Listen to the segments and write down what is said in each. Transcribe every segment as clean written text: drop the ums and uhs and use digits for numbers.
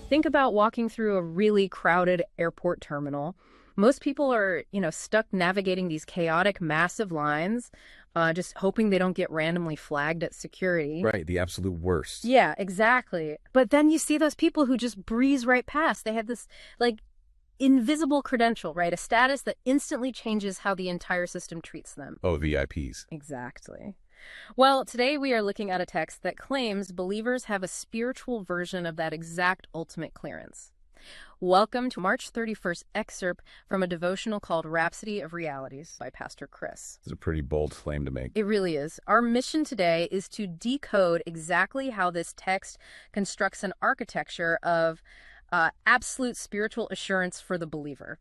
Think about walking through a really crowded airport terminal. Most people are, stuck navigating these chaotic, massive lines, just hoping they don't get randomly flagged at security. Right, the absolute worst. Yeah, exactly. But then you see those people who just breeze right past. They had this, like, invisible credential, right? A status that instantly changes how the entire system treats them. Oh, VIPs. Exactly. Well, today we are looking at a text that claims believers have a spiritual version of that exact ultimate clearance. Welcome to March 31st excerpt from a devotional called Rhapsody of Realities by Pastor Chris. It's a pretty bold claim to make. It really is. Our mission today is to decode exactly how this text constructs an architecture of absolute spiritual assurance for the believer.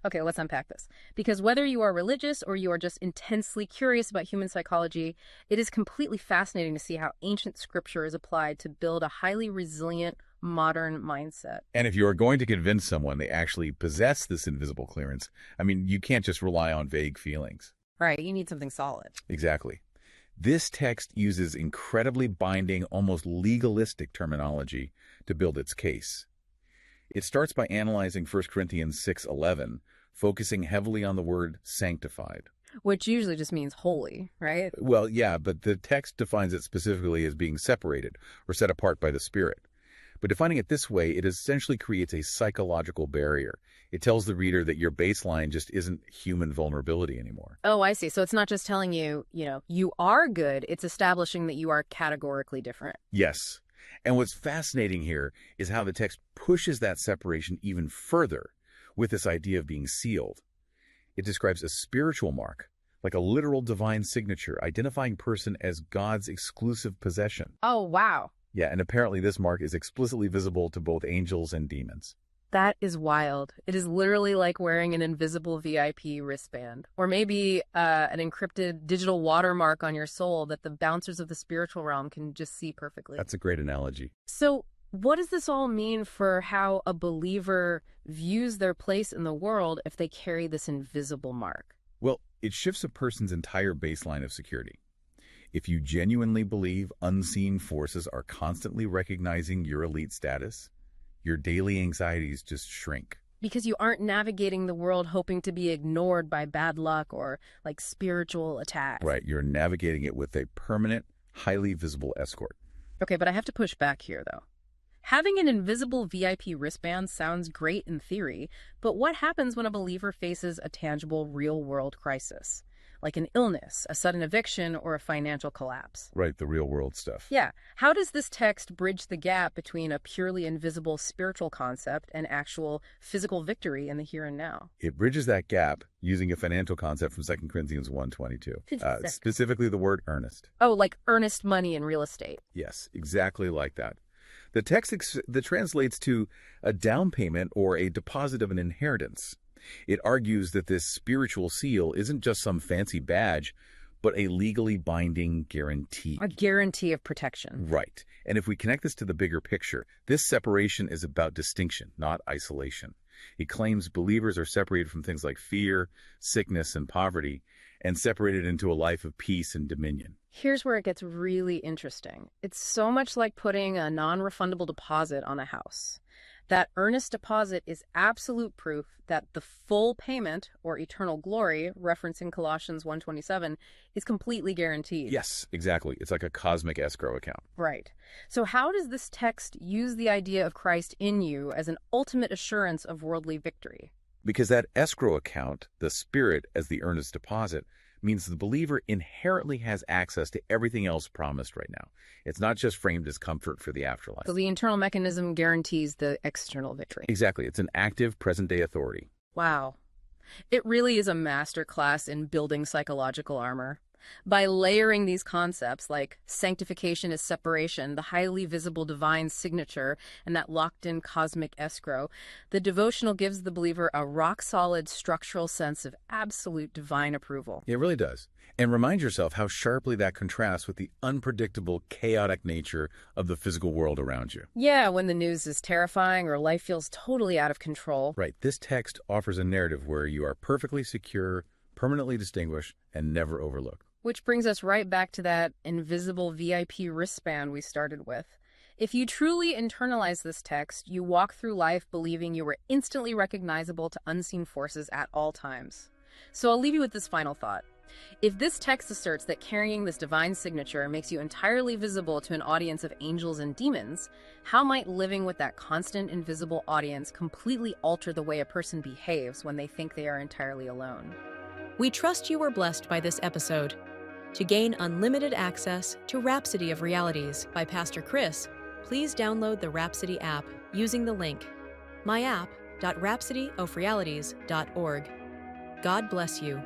Okay, let's unpack this. Because whether you are religious or you are just intensely curious about human psychology, it is completely fascinating to see how ancient scripture is applied to build a highly resilient modern mindset. And if you are going to convince someone they actually possess this invisible clearance, you can't just rely on vague feelings. Right, you need something solid. Exactly. This text uses incredibly binding, almost legalistic terminology to build its case. It starts by analyzing 1 Corinthians 6:11, focusing heavily on the word sanctified. Which usually just means holy, right? Well, yeah, but the text defines it specifically as being separated or set apart by the Spirit. But defining it this way, it essentially creates a psychological barrier. It tells the reader that your baseline just isn't human vulnerability anymore. Oh, I see. So it's not just telling you, you are good. It's establishing that you are categorically different. Yes. And what's fascinating here is how the text pushes that separation even further with this idea of being sealed. It describes a spiritual mark, like a literal divine signature, identifying person as God's exclusive possession. Oh, wow. Yeah, and apparently this mark is explicitly visible to both angels and demons. That is wild. It is literally like wearing an invisible VIP wristband, or maybe an encrypted digital watermark on your soul that the bouncers of the spiritual realm can just see perfectly. That's a great analogy. So what does this all mean for how a believer views their place in the world if they carry this invisible mark? Well, it shifts a person's entire baseline of security. If you genuinely believe unseen forces are constantly recognizing your elite status, your daily anxieties just shrink. Because you aren't navigating the world hoping to be ignored by bad luck or spiritual attacks. Right, you're navigating it with a permanent, highly visible escort. Okay, but I have to push back here, though. Having an invisible VIP wristband sounds great in theory, but what happens when a believer faces a tangible real-world crisis? Like an illness, a sudden eviction, or a financial collapse. Right, the real world stuff. Yeah. How does this text bridge the gap between a purely invisible spiritual concept and actual physical victory in the here and now? It bridges that gap using a financial concept from 2 Corinthians 1:22. Specifically the word earnest. Oh, like earnest money in real estate. Yes, exactly like that. The text that translates to a down payment or a deposit of an inheritance. It argues that this spiritual seal isn't just some fancy badge, but a legally binding guarantee. A guarantee of protection. Right. And if we connect this to the bigger picture, this separation is about distinction, not isolation. It claims believers are separated from things like fear, sickness, and poverty, and separated into a life of peace and dominion. Here's where it gets really interesting. It's so much like putting a non-refundable deposit on a house. That earnest deposit is absolute proof that the full payment, or eternal glory, referencing Colossians 1:27, is completely guaranteed. Yes, exactly. It's like a cosmic escrow account. Right. So how does this text use the idea of Christ in you as an ultimate assurance of worldly victory? Because that escrow account, the Spirit as the earnest deposit, means the believer inherently has access to everything else promised right now. It's not just framed as comfort for the afterlife. So the internal mechanism guarantees the external victory. Exactly. It's an active present-day authority. Wow. It really is a masterclass in building psychological armor. By layering these concepts like sanctification as separation, the highly visible divine signature, and that locked-in cosmic escrow, the devotional gives the believer a rock-solid structural sense of absolute divine approval. It really does. And remind yourself how sharply that contrasts with the unpredictable, chaotic nature of the physical world around you. Yeah, when the news is terrifying or life feels totally out of control. Right. This text offers a narrative where you are perfectly secure, permanently distinguished, and never overlooked. Which brings us right back to that invisible VIP wristband we started with. If you truly internalize this text, you walk through life believing you were instantly recognizable to unseen forces at all times. So I'll leave you with this final thought. If this text asserts that carrying this divine signature makes you entirely visible to an audience of angels and demons, how might living with that constant invisible audience completely alter the way a person behaves when they think they are entirely alone? We trust you were blessed by this episode. To gain unlimited access to Rhapsody of Realities by Pastor Chris, please download the Rhapsody app using the link myapp.rhapsodyofrealities.org. God bless you.